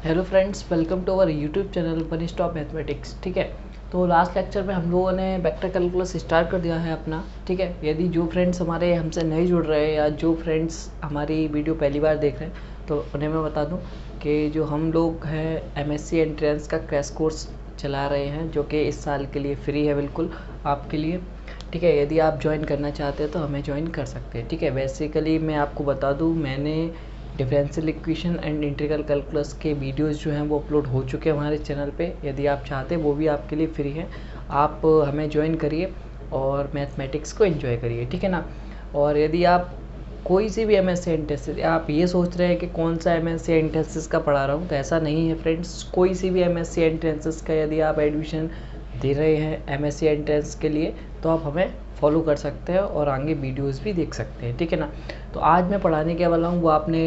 Hello friends, welcome to our YouTube channel one stop mathematics. ठीक है, तो last lecture में हम लोगों ने वेक्टर कैलकुलस स्टार्ट कर दिया है अपना। ठीक है, यदि जो फ्रेंड्स हमारे हमसे नहीं जुड़ रहे हैं या जो फ्रेंड्स हमारी वीडियो पहली बार देख रहे हैं तो उन्हें मैं बता दूं कि जो हम लोग हैं एमएससी एंट्रेंस का क्रैश कोर्स चला रहे हैं, जो कि इस साल के लिए फ्री है बिल्कुल आपके लिए। ठीक है, यदि आप ज्वाइन करना चाहते हैं तो हमें ज्वाइन कर सकते हैं। ठीक है, बेसिकली मैं आपको बता दूं, मैंने differential equation and integral calculus के वीडियोस जो हैं वो अपलोड हो चुके हैं हमारे चैनल पे। यदि आप चाहते हैं वो भी आपके लिए फ्री है, आप हमें ज्वाइन करिए और मैथमेटिक्स को एंजॉय करिए। ठीक है ना। और यदि आप कोई सी भी एमएससी एंट्रेंस, आप ये सोच रहे हैं कि कौन सा एमएससी एंट्रेंस का पढ़ा रहा हूँ, तो ऐसा नहीं है फ्रेंड्स। कोई सी भी एमएससी एंट्रेंस का यदि आप एडमिशन दे रहे हैं एमएससी एंट्रेंस के लिए तो आप हमें फॉलो कर सकते हैं और आगे वीडियोस भी देख सकते हैं। ठीक है ना। तो आज मैं पढ़ाने के वाला हूँ, वो आपने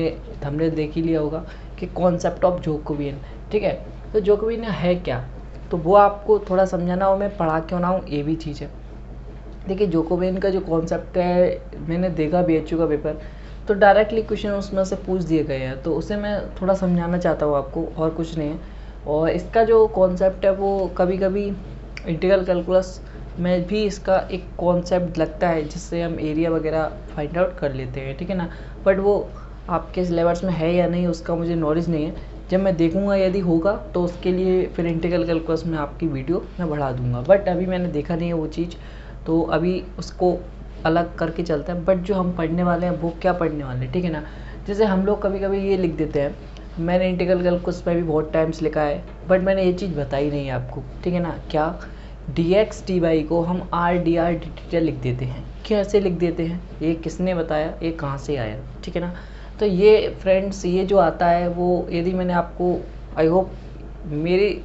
थंबनेल देख ही लिया होगा कि कॉन्सेप्ट ऑफ जैकोबियन। ठीक है, तो जैकोबियन है क्या, तो वो आपको थोड़ा समझाना हो, मैं पढ़ा क्यों ना हूँ, ये भी चीज़ है। देखिए, जैकोबियन का जो कॉन्सेप्ट है, मैंने देखा बीएचयू का पेपर, तो डायरेक्टली क्वेश्चन उसमें से पूछ दिए गए हैं, तो उसे मैं थोड़ा समझाना चाहता हूँ आपको, और कुछ नहीं है। और इसका जो कॉन्सेप्ट है वो कभी कभी इंटीग्रल कैलकुलस में भी इसका एक कॉन्सेप्ट लगता है, जिससे हम एरिया वगैरह फाइंड आउट कर लेते हैं। ठीक है ना। बट वो आपके सिलेबस में है या नहीं उसका मुझे नॉलेज नहीं है। जब मैं देखूंगा यदि होगा तो उसके लिए फिर इंटीग्रल कैलकुलस में आपकी वीडियो मैं बढ़ा दूंगा, बट अभी मैंने देखा नहीं है वो चीज़, तो अभी उसको अलग करके चलते हैं। बट जो हम पढ़ने वाले हैं वो क्या पढ़ने वाले हैं, ठीक है ना। जैसे हम लोग कभी कभी ये लिख देते हैं, मैंने इंटीग्रल कैलकुलस में भी बहुत टाइम्स लिखा है, बट मैंने ये चीज़ बताई नहीं है आपको। ठीक है ना, क्या dx dy को हम r dr dθ लिख देते हैं। कैसे लिख देते हैं, ये किसने बताया, ये कहाँ से आया। ठीक है ना। तो ये फ्रेंड्स, ये जो आता है वो यदि मैंने आपको, आई होप मेरी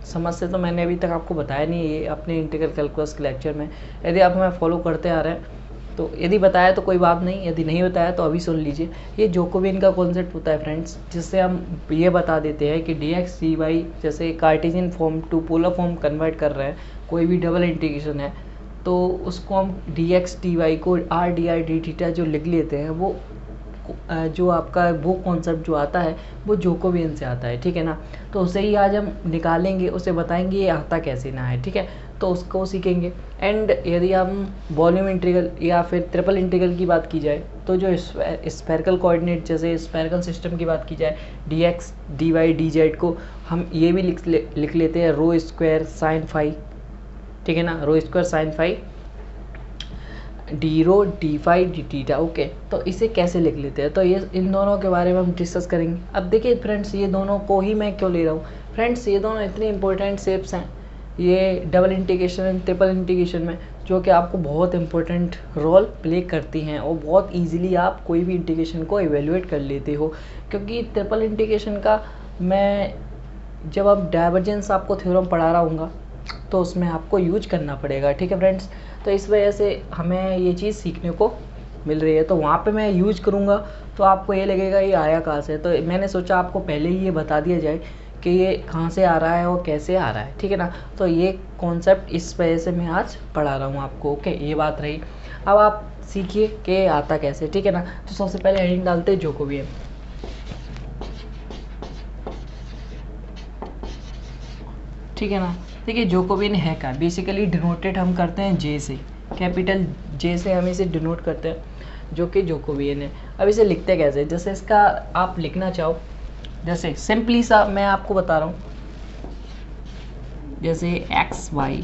समझ से तो मैंने अभी तक आपको बताया नहीं है ये अपने इंटीग्रल कैलकुलस के लेक्चर में। यदि आप हमें फॉलो करते आ रहे हैं तो यदि बताया तो कोई बात नहीं, यदि नहीं बताया तो अभी सुन लीजिए। ये जैकोबियन का कॉन्सेप्ट होता है फ्रेंड्स, जिससे हम ये बता देते हैं कि dx dy जैसे Cartesian form to polar form convert कर रहे हैं, कोई भी डबल इंटीग्रेशन है तो उसको हम dx dy को r dr dθ जो लिख लेते हैं, वो जो आपका वो कॉन्सेप्ट जो आता है वो जैकोबियन से आता है। ठीक है ना। तो उसे ही आज हम निकालेंगे, उसे बताएंगे ये आता कैसे ना है। ठीक है, तो उसको सीखेंगे। एंड यदि हम वॉल्यूम इंटीग्रल या फिर ट्रिपल इंटीग्रल की बात की जाए, तो जो स्फेरिकल कोऑर्डिनेट जैसे स्फेरिकल सिस्टम की बात की जाए, dx dy dz को हम ये भी लिख लेते हैं रो स्क्वायर साइन फाई। ठीक है ना, rho square sine phi D rho D phi D theta. Okay, तो इसे कैसे लिख लेते हैं, तो ये इन दोनों के बारे में हम डिस्कस करेंगे। अब देखिए फ्रेंड्स, ये दोनों को ही मैं क्यों ले रहा हूँ फ्रेंड्स, ये दोनों इतने इंपॉर्टेंट शेप्स हैं ये double integration and triple integration में, जो कि आपको बहुत इंपॉर्टेंट रोल प्ले करती हैं और बहुत इजीली आप कोई भी इंटीग्रेशन को इवेल्युएट कर लेते हो। क्योंकि ट्रिपल इंटीग्रेशन का मैं जब आप डाइवर्जेंस आपको थ्योरम पढ़ा रहा हूँगा तो उसमें आपको यूज करना पड़ेगा। ठीक है फ्रेंड्स, तो इस वजह से हमें ये चीज़ सीखने को मिल रही है, तो वहाँ पे मैं यूज करूँगा तो आपको ये लगेगा ये आया कहाँ से। तो मैंने सोचा आपको पहले ही ये बता दिया जाए कि ये कहाँ से आ रहा है और कैसे आ रहा है। ठीक है ना। तो ये कॉन्सेप्ट इस वजह से मैं आज पढ़ा रहा हूँ आपको। ओके, ये बात रही। अब आप सीखिए कि आता कैसे। ठीक है ना। तो सबसे पहले हेडिंग डालते हैं जैकोबियन। ठीक है ना। देखिए, जैकोबियन है क्या, बेसिकली डिनोटेड हम करते हैं जे से, कैपिटल जे से हम इसे डिनोट करते हैं, जो कि जैकोबियन है। अब इसे लिखते कैसे, जैसे इसका आप लिखना चाहो, जैसे सिंपली सा मैं आपको बता रहा हूँ, जैसे एक्स वाई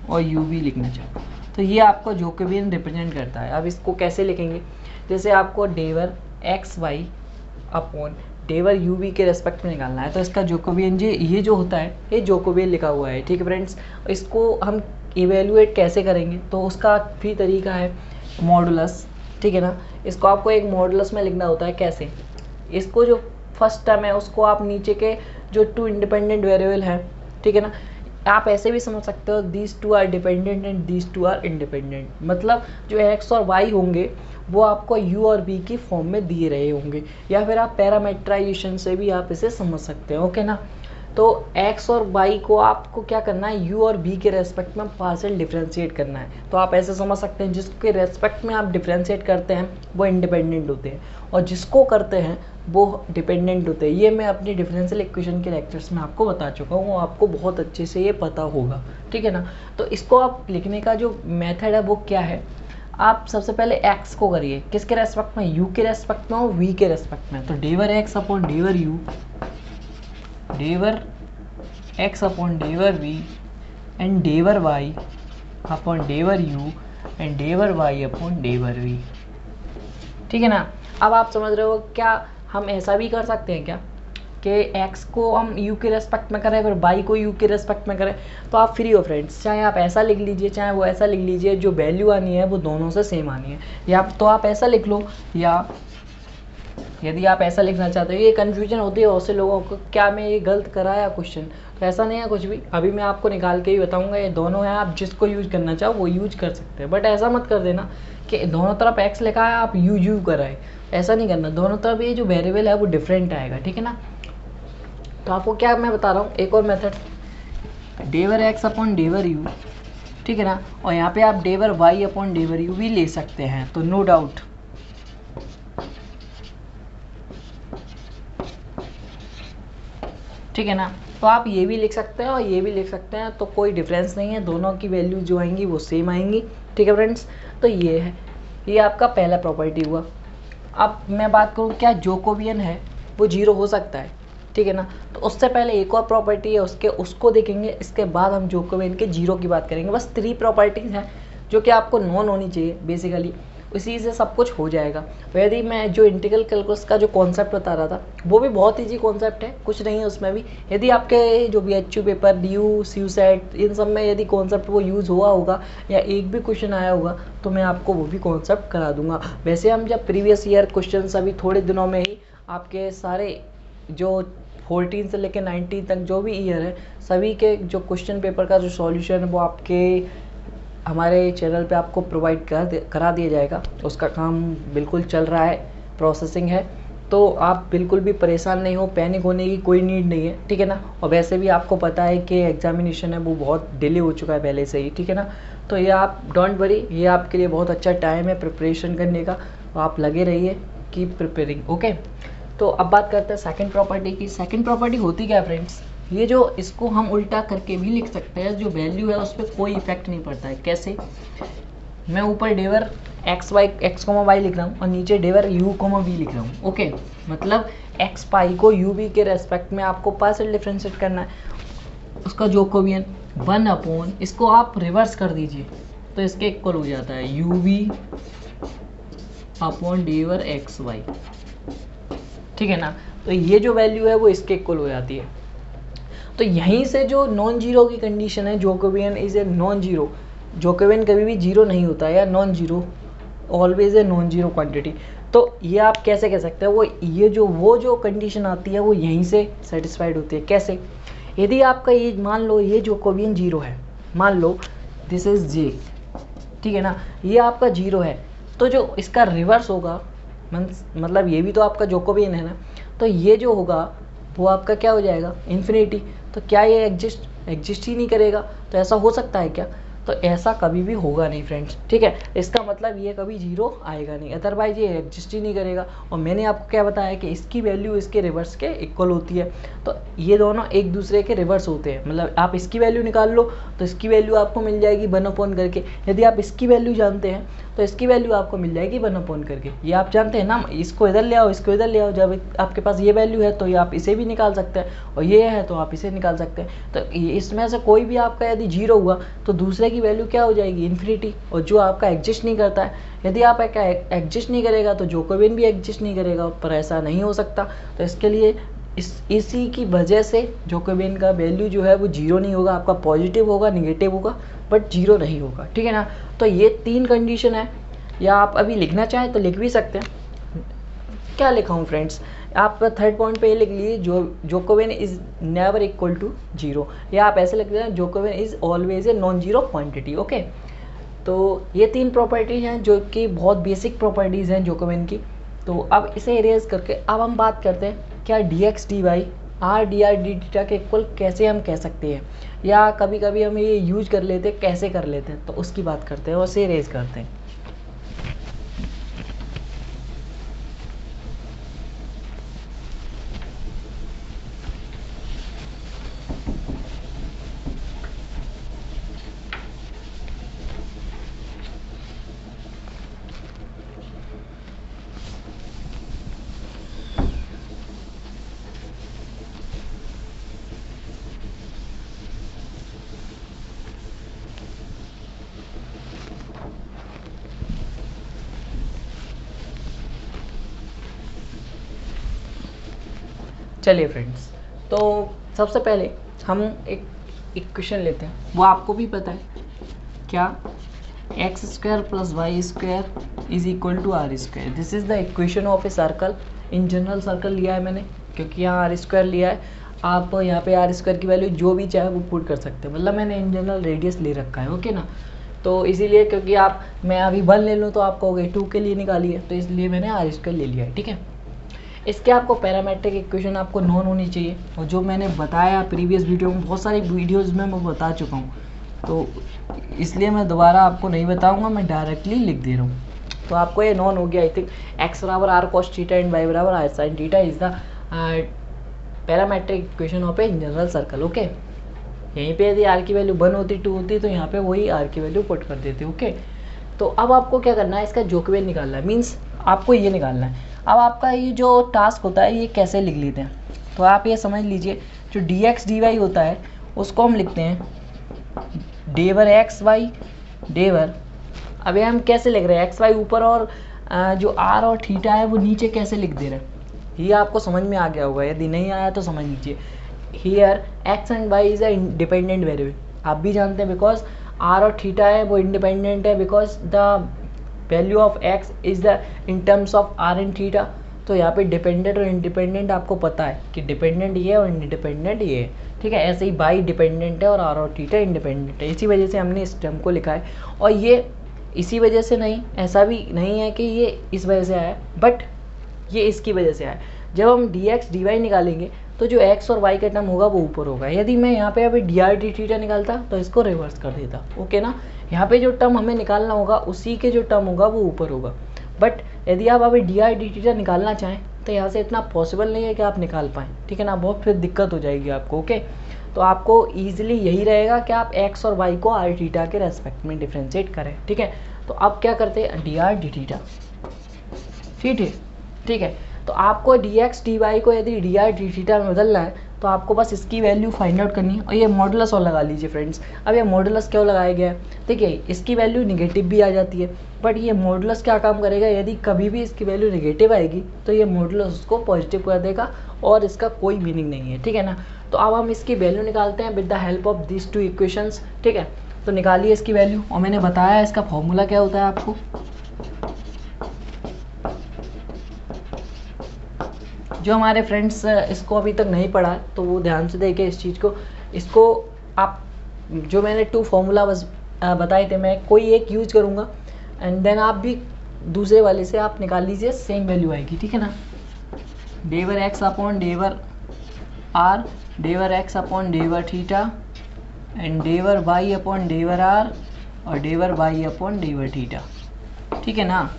और यू भी लिखना चाहो तो ये आपको जैकोबियन रिप्रेजेंट करता है। अब इसको कैसे लिखेंगे, जैसे आपको डेवर एक्स वाई अपॉन डेवर यू वी के रेस्पेक्ट में निकालना है, तो इसका जैकोबियन ये जो होता है ये जैकोबियन लिखा हुआ है। ठीक है फ्रेंड्स, इसको हम इवेल्युएट कैसे करेंगे, तो उसका भी तरीका है मॉडुलस। ठीक है ना, इसको आपको एक मॉडुलस में लिखना होता है। कैसे, इसको जो फर्स्ट टर्म है उसको आप नीचे के जो टू इंडिपेंडेंट वेरिएबल है, ठीक है ना, आप ऐसे भी समझ सकते हो these two are dependent and these two are independent. मतलब जो एक्स और वाई होंगे वो आपको यू और बी की फॉर्म में दिए रहे होंगे, या फिर आप पैरामीटराइजेशन से भी आप इसे समझ सकते हो। ओके ना। तो x और y को आपको क्या करना है, u और v के रेस्पेक्ट में पार्शियल डिफ्रेंशिएट करना है। तो आप ऐसे समझ सकते हैं जिसके रेस्पेक्ट में आप डिफ्रेंशिएट करते हैं वो इंडिपेंडेंट होते हैं और जिसको करते हैं वो डिपेंडेंट होते हैं। ये मैं अपनी डिफरेंशियल इक्वेशन के लेक्चर्स में आपको बता चुका हूँ, आपको बहुत अच्छे से ये पता होगा, ठीक है ना। तो इसको आप लिखने का जो मेथड है वो क्या है, आप सबसे पहले x को करिए किसके रेस्पेक्ट में, u के रेस्पेक्ट में और v के रेस्पेक्ट में। तो डेवर x अपॉन डेवर u, डेवर x अपॉन डेवर v एंड डेवर y अपॉन डेवर u एंड डेवर y अपॉन डेवर v, ठीक है ना। अब आप समझ रहे हो क्या हम ऐसा भी कर सकते हैं क्या कि x को हम u के रेस्पेक्ट में करें और y को u के रेस्पेक्ट में करें। तो आप फ्री हो फ्रेंड्स, चाहे आप ऐसा लिख लीजिए चाहे वो ऐसा लिख लीजिए, जो वैल्यू आनी है वो दोनों से सेम आनी है। या तो आप ऐसा लिख लो, या यदि आप ऐसा लिखना चाहते हो। ये कन्फ्यूजन होती है बहुत से लोगों को, क्या मैं ये गलत कराया क्वेश्चन, तो ऐसा नहीं है कुछ भी। अभी मैं आपको निकाल के ही बताऊंगा, ये दोनों हैं, आप जिसको यूज करना चाहो वो यूज कर सकते हैं। बट ऐसा मत कर देना कि दोनों तरफ x लिखा है आप यू कराए, ऐसा नहीं करना। दोनों तरफ ये जो वेरिएबल है वो डिफरेंट आएगा, ठीक है ना। तो आपको क्या मैं बता रहा हूँ, एक और मेथड, डेवर x अपॉन डेवर u, ठीक है ना। और यहाँ पे आप डेवर y अपॉन डेवर u भी ले सकते हैं, तो नो डाउट। ठीक है ना। तो आप ये भी लिख सकते हैं और ये भी लिख सकते हैं, तो कोई डिफरेंस नहीं है, दोनों की वैल्यू जो आएंगी वो सेम आएंगी, ठीक है फ्रेंड्स। तो ये है, ये आपका पहला प्रॉपर्टी हुआ। अब मैं बात करूँ क्या जोकोबियन है वो जीरो हो सकता है, ठीक है ना। तो उससे पहले एक और प्रॉपर्टी है उसको देखेंगे, इसके बाद हम जोकोबियन के जीरो की बात करेंगे। बस 3 प्रॉपर्टीज हैं जो कि आपको नॉन होनी चाहिए बेसिकली, इसी से सब कुछ हो जाएगा। यदि मैं जो इंटीग्रल कैलकुलस का जो कॉन्सेप्ट बता रहा था वो भी बहुत ईजी कॉन्सेप्ट है, कुछ नहीं है उसमें भी। यदि आपके जो BHU पेपर, DU, CUSET इन सब में यदि कॉन्सेप्ट वो यूज़ हुआ होगा या एक भी क्वेश्चन आया होगा तो मैं आपको वो भी कॉन्सेप्ट करा दूंगा। वैसे हम जब प्रीवियस ईयर क्वेश्चन अभी थोड़े दिनों में ही आपके सारे जो 14 से लेकर 19 तक जो भी ईयर है सभी के जो क्वेश्चन पेपर का जो सॉल्यूशन है वो आपके हमारे चैनल पे आपको प्रोवाइड करा दिया जाएगा। उसका काम बिल्कुल चल रहा है, प्रोसेसिंग है, तो आप बिल्कुल भी परेशान नहीं हो, पैनिक होने की कोई नीड नहीं है, ठीक है ना। और वैसे भी आपको पता है कि एग्जामिनेशन है वो बहुत डिले हो चुका है पहले से ही, ठीक है ना। तो ये आप डोंट वरी, ये आपके लिए बहुत अच्छा टाइम है प्रिपरेशन करने का, आप लगे रहिए, कीप प्रिपेयरिंग, ओके। तो अब बात करते हैं सेकंड प्रॉपर्टी की। सेकंड प्रॉपर्टी होती क्या है फ्रेंड्स, ये जो इसको हम उल्टा करके भी लिख सकते हैं, जो वैल्यू है उस पर कोई इफेक्ट नहीं पड़ता है। कैसे, मैं ऊपर डेवर x y लिख रहा हूँ और नीचे डेवर u v लिख रहा हूँ, ओके। मतलब x पाई को u v के रेस्पेक्ट में आपको पार्शियल डिफरेंशिएट करना है, उसका जोकोबियन 1 अपॉन, इसको आप रिवर्स कर दीजिए तो इसके इक्वल हो जाता है u v अपॉन डेवर x y, ठीक है ना। तो ये जो वैल्यू है वो इसके इक्वल हो जाती है। तो यहीं से जो नॉन जीरो की कंडीशन है, Jacobian is a non zero, Jacobian कभी भी जीरो नहीं होता है, या non zero always a non zero quantity. तो ये आप कैसे कह सकते हैं, वो जो कंडीशन आती है वो यहीं से सेटिस्फाइड होती है। कैसे, यदि आपका ये मान लो ये जोकोबियन जीरो है, मान लो दिस इज जे, ठीक है ना, ये आपका जीरो है, तो जो इसका रिवर्स होगा मतलब ये भी तो आपका जोकोबियन है ना, तो ये जो होगा वो आपका क्या हो जाएगा, इन्फिनिटी। तो क्या ये एग्जिस्ट ही नहीं करेगा, तो ऐसा हो सकता है क्या, तो ऐसा कभी भी होगा नहीं फ्रेंड्स, ठीक है। इसका मतलब ये कभी जीरो आएगा नहीं, अदरवाइज ये एग्जिस्ट ही नहीं करेगा। और मैंने आपको क्या बताया कि इसकी वैल्यू इसके रिवर्स के इक्वल होती है, तो ये दोनों एक दूसरे के रिवर्स होते हैं। मतलब आप इसकी वैल्यू निकाल लो तो इसकी वैल्यू आपको मिल जाएगी 1 करके, यदि आप इसकी वैल्यू जानते हैं तो इसकी वैल्यू आपको मिल जाएगी 1 करके। ये आप जानते हैं ना, इसको इधर ले आओ, इसको इधर ले आओ, जब आपके पास ये वैल्यू है तो ये आप इसे भी निकाल सकते हैं, और ये है तो आप इसे निकाल सकते हैं। तो इसमें से कोई भी आपका यदि जीरो हुआ तो दूसरे की वैल्यू क्या हो जाएगी, इन्फिनिटी। और जो आपका एग्जिस्ट नहीं करता है, यदि आप एग्जिस्ट नहीं करेगा तो जोकोबियन भी एग्जिस्ट नहीं करेगा, पर ऐसा नहीं हो सकता। तो इसके लिए इसी की वजह से जोकोबियन का वैल्यू जो है वो जीरो नहीं होगा, आपका पॉजिटिव होगा, निगेटिव होगा, बट जीरो नहीं होगा, ठीक है ना। तो ये 3 कंडीशन है, या आप अभी लिखना चाहें तो लिख भी सकते हैं। क्या लिखा हूँ फ्रेंड्स, आप थर्ड पॉइंट पे लिख लीजिए, Jacobian is never equal to zero, या आप ऐसे लिख दें Jacobian is always a non zero quantity, okay. तो ये 3 प्रॉपर्टीज हैं जो कि बहुत बेसिक प्रॉपर्टीज़ हैं जोकोबियन की। तो अब इसे इरेज करके अब हम बात करते हैं क्या dx dy are D R D theta के इक्वल कैसे हम कह सकते हैं, या कभी कभी हम ये यूज कर लेते हैं, कैसे कर लेते हैं, तो उसकी बात करते हैं और उसे रेज करते हैं। चलिए फ्रेंड्स, तो सबसे पहले हम एक इक्वेशन लेते हैं, वो आपको भी पता है क्या, X square plus Y square is equal to R square. This is the equation of a circle. In general circle लिया है मैंने, क्योंकि यहाँ आर स्क्वायर लिया है। आप यहाँ पे आर स्क्वायर की वैल्यू जो भी चाहे वो पुट कर सकते हैं, मतलब मैंने इन जनरल रेडियस ले रखा है, ओके ना। तो इसीलिए, क्योंकि आप, मैं अभी 1 ले लूँ तो आप कहोगे 2 के लिए निकालिए, तो इसलिए मैंने आर स्क्वायर ले लिया है, ठीक है। इसके आपको पैरामेट्रिक इक्वेशन आपको नॉन होनी चाहिए, और जो मैंने बताया प्रीवियस वीडियो में, बहुत सारी वीडियोस में मैं बता चुका हूँ, तो इसलिए मैं दोबारा आपको नहीं बताऊंगा, मैं डायरेक्टली लिख दे रहा हूँ। तो आपको ये नॉन हो गया, आई थिंक एक्स बराबर R cos theta and Y बराबर R sine theta is the parametric equation of a general circle, okay. यहीं पे यदि आर की वैल्यू 1 होती 2 होती तो यहाँ पे वही आर की वैल्यू पुट कर देते, ओके। तो अब आपको क्या करना है, इसका जोकवेल निकालना है, मीन्स आपको ये निकालना है। अब आपका ये जो टास्क होता है ये कैसे लिख लेते हैं, तो आप ये समझ लीजिए, जो डी एक्स डी वाई होता है उसको हम लिखते हैं डेवर एक्स वाई डेवर। अब ये हम कैसे लिख रहे हैं, एक्स वाई ऊपर और जो आर और थीटा है वो नीचे कैसे लिख दे रहे हैं, ये आपको समझ में आ गया होगा। यदि नहीं आया तो समझ लीजिए, here X and Y is a independent variable, आप भी जानते हैं, बिकॉज आर और थीटा है वो इंडिपेंडेंट है, because the value of X is the in terms of R and theta. तो यहाँ पे डिपेंडेंट और इंडिपेंडेंट आपको पता है कि डिपेंडेंट ये है और इंडिपेंडेंट ये है, ठीक है। ऐसे ही बाई डिपेंडेंट है और आर और थीटा इंडिपेंडेंट है, इसी वजह से हमने इस टर्म को लिखा है। और ये इसी वजह से नहीं, ऐसा भी नहीं है कि ये इस वजह से आया, बट ये इसकी वजह से आया। जब हम डी एक्स डी वाई निकालेंगे तो जो एक्स और वाई का टर्म होगा वो ऊपर होगा। यदि मैं यहाँ पे अभी डी आर डी थीटा निकालता तो इसको रिवर्स कर देता, ओके ना। यहाँ पे जो टर्म हमें निकालना होगा उसी के जो टर्म होगा वो ऊपर होगा, बट यदि आप अभी डी आर डी थीटा निकालना चाहें तो यहाँ से इतना पॉसिबल नहीं है कि आप निकाल पाएँ, ठीक है ना, बहुत फिर दिक्कत हो जाएगी आपको, ओके। तो आपको ईजिली यही रहेगा कि आप एक्स और वाई को आर थीटा के रेस्पेक्ट में डिफ्रेंशिएट करें, ठीक है। तो अब क्या करते हैं, डी आर डी थीटा, ठीक है। तो आपको डी एक्स डी वाई को यदि डी आर डी थीटा में बदलना है तो आपको बस इसकी वैल्यू फाइंड आउट करनी है, और ये मॉडुलस और लगा लीजिए फ्रेंड्स। अब ये मॉडुलस क्यों लगाया गया है, देखिए इसकी वैल्यू निगेटिव भी आ जाती है, बट ये मॉडुलस क्या काम करेगा, यदि कभी भी इसकी वैल्यू निगेटिव आएगी तो ये मॉडुलस उसको पॉजिटिव कर देगा, और इसका कोई मीनिंग नहीं है, ठीक है ना। तो अब हम इसकी वैल्यू निकालते हैं with the help of this 2 equations, ठीक है। तो निकालिए इसकी वैल्यू, और मैंने बताया इसका फॉर्मूला क्या होता है आपको। जो हमारे फ्रेंड्स इसको अभी तक नहीं पढ़ा तो वो ध्यान से देखें इस चीज़ को। इसको आप, जो मैंने 2 फॉर्मूला बस बताए थे, मैं कोई एक यूज करूँगा एंड देन आप भी दूसरे वाले से आप निकाल लीजिए, सेम वैल्यू आएगी, ठीक है ना। डेवर एक्स अपॉन डेवर आर, डेवर एक्स अपॉन डेवर थीटा एंड डेवर वाई अपॉन डेवर आर, और डेवर वाई अपॉन डेवर थीटा, ठीक है ना,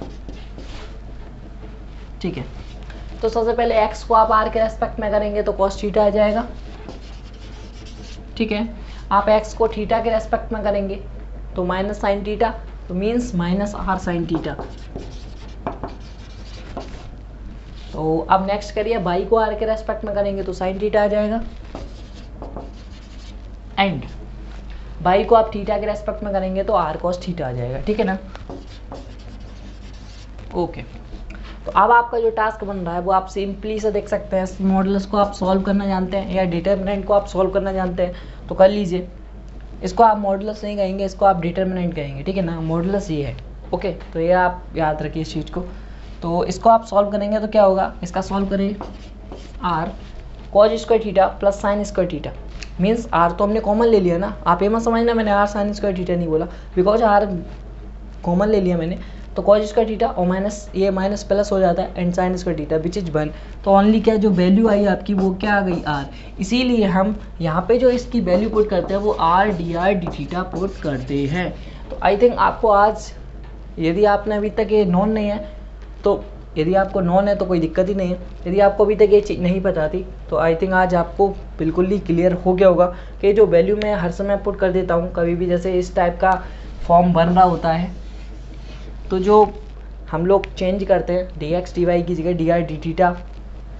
ठीक है। तो सबसे पहले x को आप r के रेस्पेक्ट में करेंगे तो cos थीटा आ जाएगा, ठीक है। आप x को थीटा के रेस्पेक्ट में करेंगे तो माइनस साइन थीटा, तो means minus R sine theta. तो अब नेक्स्ट करिए, y को r के रेस्पेक्ट में करेंगे तो साइन थीटा आ जाएगा, एंड y को आप थीटा के रेस्पेक्ट में करेंगे तो r cos थीटा आ जाएगा, ठीक है ना, ओके। तो अब आपका जो टास्क बन रहा है वो आप सिंपली से देख सकते हैं, इस मॉडुलस को आप सॉल्व करना जानते हैं या डिटर्मिनेंट को आप सॉल्व करना जानते हैं तो कर लीजिए। इसको आप मॉडुलस नहीं कहेंगे, इसको आप डिटर्मिनेंट कहेंगे, ठीक है ना, मॉडुलस ये है, ओके। तो ये आप याद रखिए इस चीज़ को। तो इसको आप सॉल्व करेंगे तो क्या होगा, इसका सॉल्व करें, R cos square theta plus sine square theta, means R तो हमने कॉमन ले लिया ना, आप ये मत समझना मैंने आर साइन स्क्वायर थीटा नहीं बोला, बिकॉज आर कॉमन ले लिया मैंने, तो कॉज स्क्वायर थीटा और माइनस ये माइनस प्लस हो जाता है and sign square theta which is 1। तो ओनली क्या जो वैल्यू आई आपकी वो क्या आ गई आर, इसीलिए हम यहाँ पे जो इसकी वैल्यू पुट करते हैं वो आर डी थीटा पुट करते हैं। तो आई थिंक आपको आज, यदि आपने अभी तक ये नॉन नहीं है तो, यदि आपको नॉन है तो कोई दिक्कत ही नहीं है, यदि आपको अभी तक ये चीज़ नहीं पता थी तो आई थिंक आज आपको बिल्कुल ही क्लियर हो गया होगा कि जो वैल्यू मैं हर समय पुट कर देता हूँ, कभी भी जैसे इस टाइप का फॉर्म बन रहा होता है तो जो हम लोग चेंज करते हैं डी एक्स डी वाई की जगह D R D theta,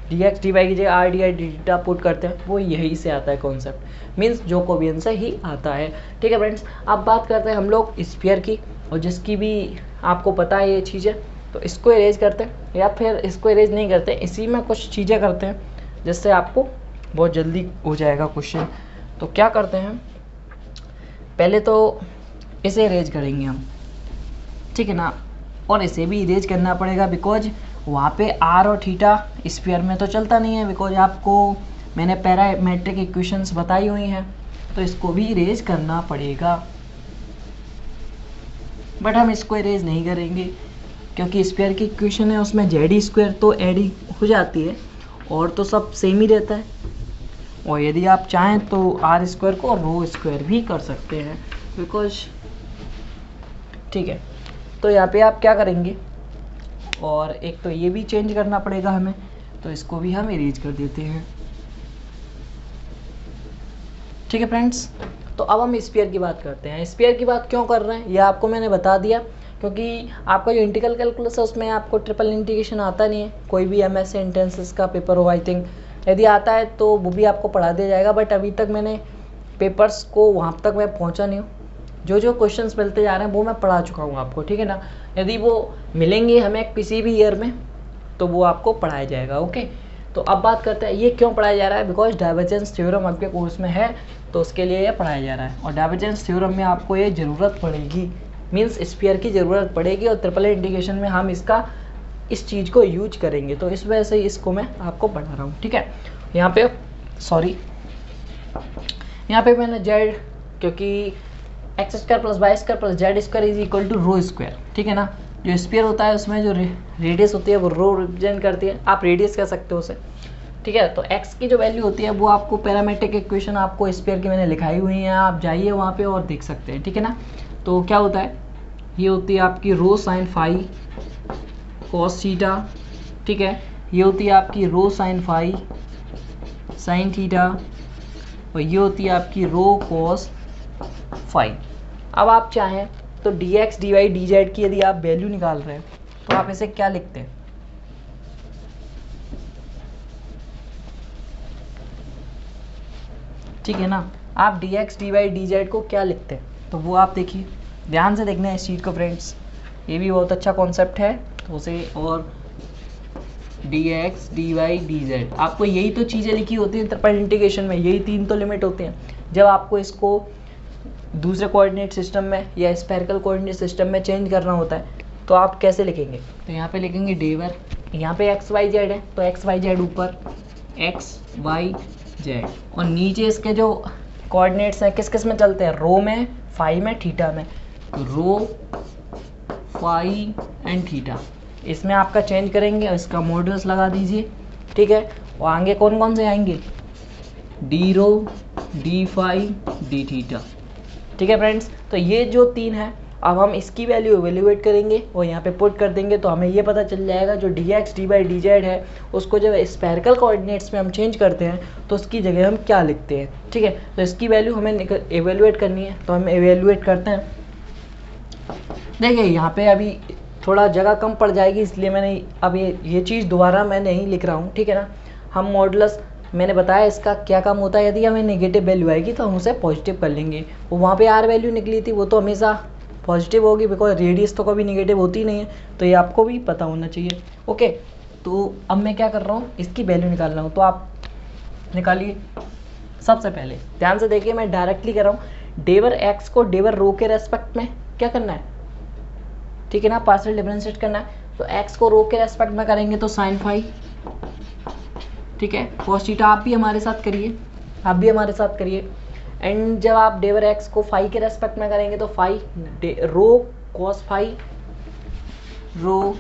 D x D Y की जगह R D R D theta put करते हैं, वो यही से आता है कॉन्सेप्ट, मीन्स जोकोबियन से ही आता है। ठीक है फ्रेंड्स, अब बात करते हैं हम लोग स्फीयर की, और जिसकी भी आपको पता है ये चीज़ें, तो इसको इरेज करते हैं या फिर इसको इरेज नहीं करते, इसी में कुछ चीज़ें करते हैं जिससे आपको बहुत जल्दी हो जाएगा क्वेश्चन। तो क्या करते हैं, पहले तो इसे इरेज करेंगे हम, ठीक है ना, और इसे भी इरेज करना पड़ेगा बिकॉज वहाँ पे आर और थीटा स्फीयर में तो चलता नहीं है, बिकॉज आपको मैंने पैरामेट्रिक इक्वेशंस बताई हुई हैं, तो इसको भी इरेज करना पड़ेगा। बट हम इसको इरेज नहीं करेंगे क्योंकि स्फीयर की इक्वेशन है उसमें जेड स्क्वायर तो एड हो जाती है और तो सब सेम ही रहता है, और यदि आप चाहें तो आर स्क्वायर को रो स्क्वायर भी कर सकते हैं बिकॉज, ठीक है। तो यहाँ पे आप क्या करेंगे, और एक तो ये भी चेंज करना पड़ेगा हमें, तो इसको भी हम इरेज कर देते हैं। ठीक है फ्रेंड्स, तो अब हम स्फीयर की बात करते हैं। स्फीयर की बात क्यों कर रहे हैं यह आपको मैंने बता दिया, क्योंकि आपका जो इंटीग्रल कैलकुलस है उसमें आपको ट्रिपल इंटीग्रेशन आता नहीं है, कोई भी एमएस एंट्रेंसेस का पेपर हो आई थिंक, यदि आता है तो वो भी आपको पढ़ा दिया जाएगा, बट अभी तक मैंने पेपर्स को वहाँ तक मैं पहुँचा नहीं हूँ, जो जो क्वेश्चंस मिलते जा रहे हैं वो मैं पढ़ा चुका हूँ आपको, ठीक है ना। यदि वो मिलेंगे हमें किसी भी ईयर में तो वो आपको पढ़ाया जाएगा, ओके। तो अब बात करते हैं ये क्यों पढ़ाया जा रहा है, बिकॉज डाइवर्जेंस थ्योरम आपके कोर्स में है तो उसके लिए ये पढ़ाया जा रहा है, और डाइवर्जेंस थ्योरम में आपको ये ज़रूरत पड़ेगी, मीन्स स्फीयर की ज़रूरत पड़ेगी, और ट्रिपल इंटीग्रेशन में हम इसका इस चीज़ को यूज करेंगे, तो इस वजह से इसको मैं आपको पढ़ा रहा हूँ, ठीक है। यहाँ पे सॉरी, यहाँ पे मैंने जेड, क्योंकि X square plus Y square plus Z square is equal to rho square, ठीक है ना। जो स्फीयर होता है उसमें जो रेडियस होती है वो रो रिप्रेजेंट करती है, आप रेडियस कह सकते हो उसे, ठीक है। तो एक्स की जो वैल्यू होती है वो आपको पैरामेट्रिक इक्वेशन आपको स्फीयर की मैंने लिखाई हुई है, आप जाइए वहाँ पे और देख सकते हैं, ठीक है ना। तो क्या होता है, ये होती है आपकी rho sine phi cos theta, ठीक है। ये होती है आपकी rho sine phi sine theta, और ये होती है आपकी रो कॉस फाई। अब आप चाहें तो D x D Y D Z की यदि आप वैल्यू निकाल रहे हैं तो आप इसे क्या लिखते हैं, ठीक है ना। आप D x D Y D Z को क्या लिखते हैं, तो वो आप देखिए, ध्यान से देखना है इस चीज़ को फ्रेंड्स, ये भी बहुत अच्छा कॉन्सेप्ट है। तो उसे, और D x D Y D Z आपको यही तो चीज़ें लिखी होती हैं ट्रिपल इंटीग्रेशन में, यही तीन तो लिमिट होते हैं। जब आपको इसको दूसरे कोऑर्डिनेट सिस्टम में या स्फेरिकल कोऑर्डिनेट सिस्टम में चेंज करना होता है तो आप कैसे लिखेंगे, तो यहाँ पे लिखेंगे डेवर, यहाँ पे एक्स वाई जेड है तो एक्स वाई जेड ऊपर एक्स वाई जेड, और नीचे इसके जो कोऑर्डिनेट्स हैं किस किस में चलते हैं, रो में, फाई में, थीटा में, रो फाई एंड थीटा, इसमें आपका चेंज करेंगे और इसका मॉड्यूलस लगा दीजिए, ठीक है। और आगे कौन कौन से आएंगे, D rho D phi D theta, ठीक है फ्रेंड्स। तो ये जो तीन है, अब हम इसकी वैल्यू एवेल्यूएट करेंगे और यहाँ पे पुट कर देंगे, तो हमें ये पता चल जाएगा जो D x D Y D Z है उसको जब स्फेरिकल कोऑर्डिनेट्स में हम चेंज करते हैं तो उसकी जगह हम क्या लिखते हैं, ठीक है। तो इसकी वैल्यू हमें एवेल्यूएट करनी है, तो हम एवेल्यूएट करते हैं। देखिए यहाँ पे अभी थोड़ा जगह कम पड़ जाएगी, इसलिए मैंने अब ये चीज़ दोबारा मैं नहीं लिख रहा हूँ, ठीक है ना। हम मॉडुलस मैंने बताया इसका क्या काम होता है, यदि हमें नेगेटिव वैल्यू आएगी तो हम उसे पॉजिटिव कर लेंगे। वो वहाँ पे आर वैल्यू निकली थी वो तो हमेशा पॉजिटिव होगी, बिकॉज रेडियस तो कभी नेगेटिव होती नहीं है, तो ये आपको भी पता होना चाहिए, ओके। तो अब मैं क्या कर रहा हूँ, इसकी वैल्यू निकाल रहा हूँ, तो आप निकालिए। सबसे पहले ध्यान से देखिए, मैं डायरेक्टली कर रहा हूँ, डेवर एक्स को डेवर रो के रेस्पेक्ट में क्या करना है, ठीक है ना, पार्शियल डिफरेंशिएट करना है। तो एक्स को रो के रेस्पेक्ट में करेंगे तो साइन फाई, ठीक है, कॉस थीटा। आप भी हमारे साथ करिए, आप भी हमारे साथ करिए। एंड जब आप डेवर एक्स को फाई के रेस्पेक्ट में करेंगे तो phi rho cos phi rho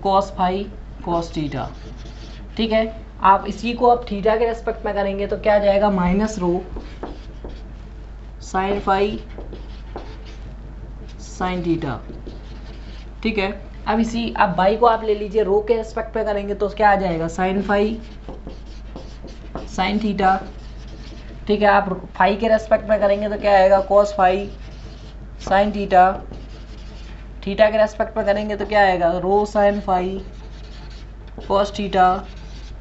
cos phi cos theta. ठीक है, आप इसी को अब थीटा के रेस्पेक्ट में करेंगे तो क्या आ जाएगा, minus rho sine phi sine theta. ठीक है, अब इसी अब बाई को आप ले लीजिए, रो के रेस्पेक्ट पे करेंगे तो क्या आ जाएगा, साइन फाई साइन थीटा। ठीक है, आप फाई के रेस्पेक्ट में करेंगे तो क्या आएगा, cos phi sine theta. Theta के रेस्पेक्ट में करेंगे तो क्या आएगा, rho sine phi cos theta.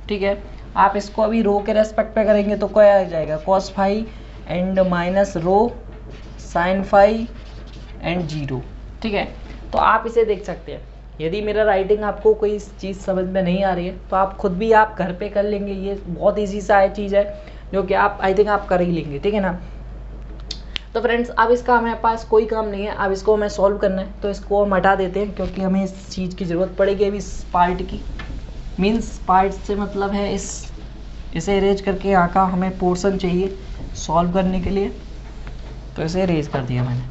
ठीक है, आप इसको अभी रो के रेस्पेक्ट पे करेंगे तो क्या आ जाएगा, cos phi and minus rho sine phi and 0। ठीक है, तो आप इसे देख सकते हैं। यदि मेरा राइटिंग आपको कोई चीज़ समझ में नहीं आ रही है तो आप खुद भी आप घर पे कर लेंगे, ये बहुत ईजी सा चीज़ है जो कि आप आई थिंक आप कर ही लेंगे। ठीक है ना। तो फ्रेंड्स, अब इसका हमारे पास कोई काम नहीं है, अब इसको हमें सॉल्व करना है, तो इसको हम हटा देते हैं क्योंकि हमें इस चीज़ की ज़रूरत पड़ेगी अभी इस पार्ट की। मीन्स पार्ट से मतलब है इसे अरेंज करके यहाँ का हमें पोर्शन चाहिए सॉल्व करने के लिए, तो इसे अरेंज कर दिया मैंने।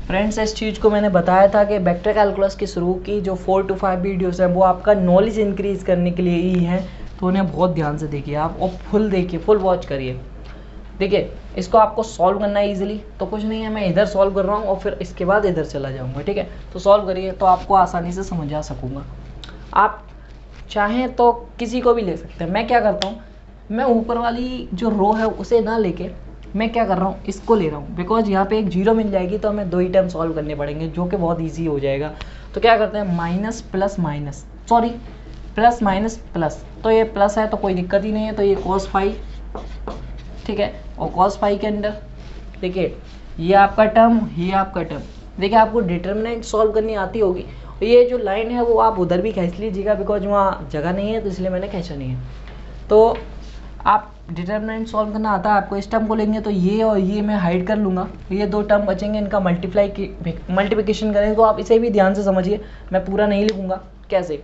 फ्रेंड्स, इस चीज़ को मैंने बताया था कि वेक्टर कैलकुलस की शुरू की जो 4 to 5 वीडियोस हैं वो आपका नॉलेज इंक्रीज करने के लिए ही है, तो उन्हें बहुत ध्यान से देखिए आप और फुल देखिए, फुल वॉच करिए। देखिए, इसको आपको सॉल्व करना है ईजिली, तो कुछ नहीं है, मैं इधर सॉल्व कर रहा हूँ और फिर इसके बाद इधर चला जाऊँगा। ठीक है, तो सॉल्व करिए तो आपको आसानी से समझ आ सकूँगा। आप चाहें तो किसी को भी ले सकते हैं। मैं क्या करता हूँ, मैं ऊपर वाली जो रो है उसे ना लेके मैं क्या कर रहा हूँ, इसको ले रहा हूँ, बिकॉज यहाँ पे एक 0 मिल जाएगी तो हमें 2 ही टर्म सॉल्व करने पड़ेंगे जो कि बहुत ईजी हो जाएगा। तो क्या करते हैं, minus plus minus, sorry plus minus plus, तो ये प्लस है तो कोई दिक्कत ही नहीं है, तो ये कॉस फाई। ठीक है, और कॉस फाई के अंदर देखिए ये आपका टर्म, ये आपका टर्म। देखिए, आपको डिटर्मिनेंट सॉल्व करनी आती होगी, ये जो लाइन है वो आप उधर भी खींच लीजिएगा, बिकॉज वहाँ जगह नहीं है तो इसलिए मैंने खींचा नहीं है। तो आप डिटर्मिनेंट सॉल्व करना आता है आपको, इस टर्म को लेंगे तो ये और ये मैं हाइड कर लूँगा, ये 2 टर्म बचेंगे, इनका मल्टीप्लिकेशन करेंगे। तो आप इसे भी ध्यान से समझिए, मैं पूरा नहीं लिखूँगा। कैसे,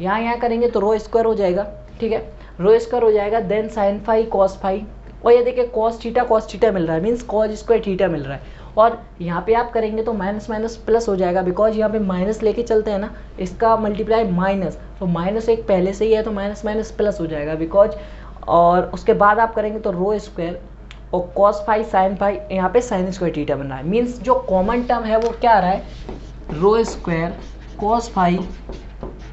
यहाँ करेंगे तो रो स्क्वायर हो जाएगा। ठीक है, रो स्क्वायर हो जाएगा, then sine phi cos phi, और ये देखिए कॉस थीटा मिल रहा है, मीन्स कॉस स्क्वायर थीटा मिल रहा है। और यहाँ पे आप करेंगे तो माइनस माइनस प्लस हो जाएगा, बिकॉज यहाँ पे माइनस लेके चलते हैं ना, इसका मल्टीप्लाई माइनस, तो माइनस एक पहले से ही है तो माइनस माइनस प्लस हो जाएगा बिकॉज। और उसके बाद आप करेंगे तो रो स्क्वायर और कॉस फाई साइन फाई, यहाँ पे साइन स्क्वायर थीटा बन रहा है, मीन्स जो कॉमन टर्म है वो क्या आ रहा है, rho square cos phi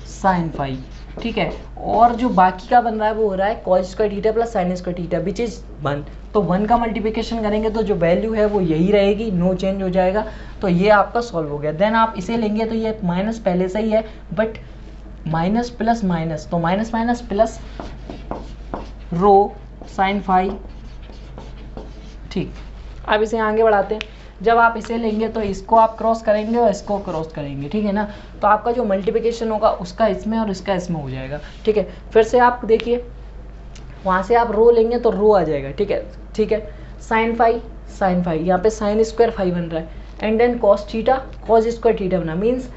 sine phi. ठीक है, और जो बाकी का बन रहा है वो हो रहा है cos square theta plus sine square theta which is 1। तो 1 का मल्टीप्लिकेशन करेंगे तो जो वैल्यू है वो यही रहेगी, नो चेंज हो जाएगा। तो ये आपका सॉल्व हो गया। देन आप इसे लेंगे तो ये माइनस पहले से ही है, बट माइनस प्लस माइनस, तो minus minus plus rho sine phi. ठीक, अब इसे आगे बढ़ाते हैं। जब आप इसे लेंगे तो इसको आप क्रॉस करेंगे और इसको क्रॉस करेंगे। ठीक है ना, तो आपका जो मल्टीप्लिकेशन होगा उसका इसमें और इसका इसमें हो जाएगा। ठीक है, फिर से आप देखिए, वहाँ से आप रो लेंगे तो रो आ जाएगा। ठीक है, ठीक है, साइन फाई, यहाँ पे साइन स्क्वायर फाई बन रहा है, and then cos theta, cos square theta बना, मीन्स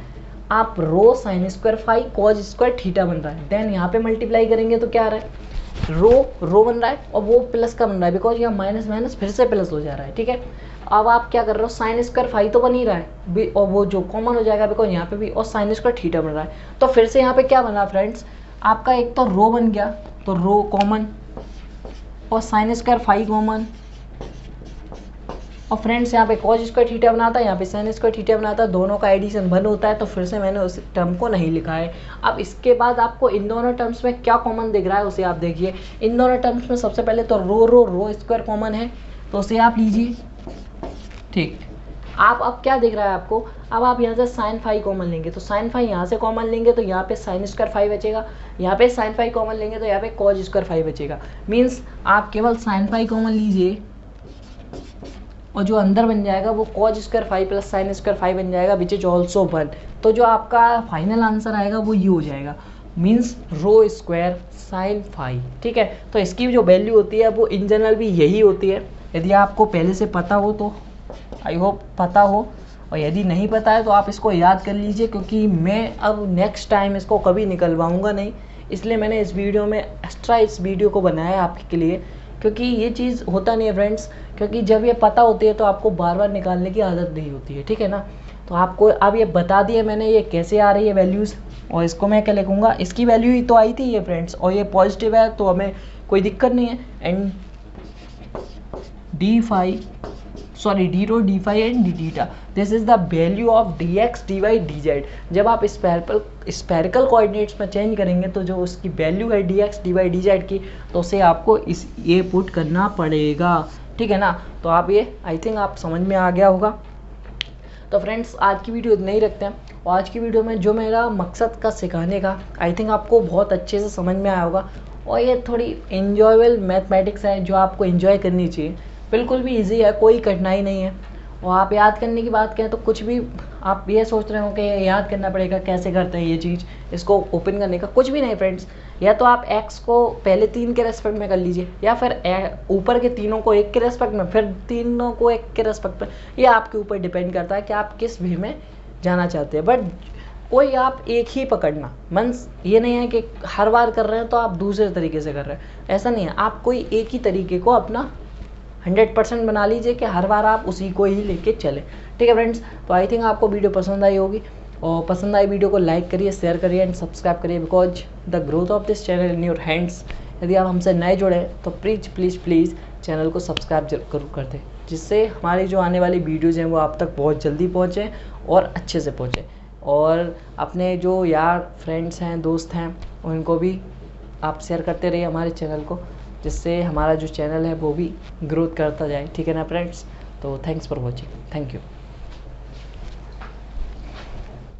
आप rho sine square phi cos square theta बन रहा है। देन यहाँ पे मल्टीप्लाई करेंगे तो क्या आ रहा है, रो बन रहा है और वो प्लस का बन रहा है, बिकॉज यहाँ माइनस माइनस फिर से प्लस हो जा रहा है। ठीक है, अब आप क्या कर रहे हो, साइन स्क्वायर फाई तो बन ही रहा है और वो जो कॉमन हो जाएगा बिकॉज यहाँ पे भी, और साइन स्क्वायर थीटा बन रहा है। तो फिर से यहाँ पे क्या बना फ्रेंड्स, आपका एक तो रो बन गया, तो रो कॉमन और साइन स्क्वायर फाई कॉमन, और फ्रेंड्स यहाँ पे कॉस स्क्वायर थीटा बनाता है, यहाँ पे साइन स्क्वायर थीटा बनाता है, दोनों का एडिशन 1 होता है। तो फिर से मैंने उस टर्म को नहीं लिखा है। अब इसके बाद आपको इन दोनों टर्म्स में क्या कॉमन दिख रहा है उसे आप देखिए। इन दोनों टर्म्स में सबसे पहले तो रो स्क्वायर कॉमन है, तो उसे आप लीजिए। ठीक, आप अब क्या दिख रहा है आपको, अब आप यहाँ से साइन फाई कॉमन लेंगे तो साइन फाई यहाँ से कॉमन लेंगे तो यहाँ पे साइन स्क्वायर फाई बचेगा, यहाँ पे साइन फाई कॉमन लेंगे तो यहाँ पे कॉस स्क्वायर फाई बचेगा। मीन्स आप केवल साइन फाई कॉमन लीजिए और जो अंदर बन जाएगा वो cos square phi plus sine square phi बन जाएगा, विच इज ऑल्सो 1। तो जो आपका फाइनल आंसर आएगा वो ये हो जाएगा, means rho square sine phi. ठीक है, तो इसकी जो वैल्यू होती है वो इन जनरल भी यही होती है। यदि आपको पहले से पता हो तो आई होप पता हो, और यदि नहीं पता है तो आप इसको याद कर लीजिए, क्योंकि मैं अब नेक्स्ट टाइम इसको कभी निकलवाऊंगा नहीं, इसलिए मैंने इस वीडियो में एक्स्ट्रा इस वीडियो को बनाया आपके लिए, क्योंकि ये चीज़ होता नहीं है फ्रेंड्स क्योंकि जब ये पता होती है तो आपको बार बार निकालने की आदत नहीं होती है, ठीक है ना। तो आपको अब ये बता दिया मैंने ये कैसे आ रही है वैल्यूज़, और इसको मैं क्या लिखूँगा, इसकी वैल्यू ही तो आई थी ये फ्रेंड्स, और ये पॉजिटिव है तो हमें कोई दिक्कत नहीं है। And d rho D phi and d theta, this is the value of d x D Y D z. जब आप स्पेरिकल कोऑर्डिनेट्स में चेंज करेंगे तो जो उसकी वैल्यू है d x D Y D Z की, तो उसे आपको ये पुट करना पड़ेगा, ठीक है ना। तो आप ये आई थिंक आप समझ में आ गया होगा। तो फ्रेंड्स आज की वीडियो इतना ही रखते हैं, और आज की वीडियो में जो मेरा मकसद का सिखाने का आई थिंक आपको बहुत अच्छे से समझ में आया होगा। और ये थोड़ी इन्जॉयबल मैथमेटिक्स है जो आपको इन्जॉय करनी चाहिए, बिल्कुल भी इजी है, कोई कठिनाई नहीं है। और आप याद करने की बात करें तो कुछ भी आप ये सोच रहे हो कि याद करना पड़ेगा कैसे करते हैं ये चीज़, इसको ओपन करने का कुछ भी नहीं फ्रेंड्स। या तो आप x को पहले 3 के रेस्पेक्ट में कर लीजिए, या फिर ऊपर के तीनों को 1 के रेस्पेक्ट में, फिर तीनों को 1 के रेस्पेक्ट में। ये आपके ऊपर डिपेंड करता है कि आप किस वे में जाना चाहते हैं। बट कोई आप एक ही पकड़ना, मीन्स ये नहीं है कि हर बार कर रहे हैं तो आप दूसरे तरीके से कर रहे हैं, ऐसा नहीं है। आप कोई एक ही तरीके को अपना 100% बना लीजिए कि हर बार आप उसी को ही लेके चलें, ठीक है फ्रेंड्स। तो आई थिंक आपको वीडियो पसंद आई होगी, और पसंद आई वीडियो को लाइक करिए, शेयर करिए एंड सब्सक्राइब करिए, because the growth of this channel in your hands. यदि आप हमसे नए जुड़े तो प्लीज़ चैनल को सब्सक्राइब जरूर कर दें, जिससे हमारी जो आने वाली वीडियोज़ हैं वो आप तक बहुत जल्दी पहुँचें और अच्छे से पहुँचें। और अपने जो यार फ्रेंड्स हैं, दोस्त हैं, उनको भी आप शेयर करते रहिए हमारे चैनल को, जिससे हमारा जो चैनल है वो भी ग्रोथ करता जाए, ठीक है ना फ्रेंड्स। तो thanks for watching, thank you.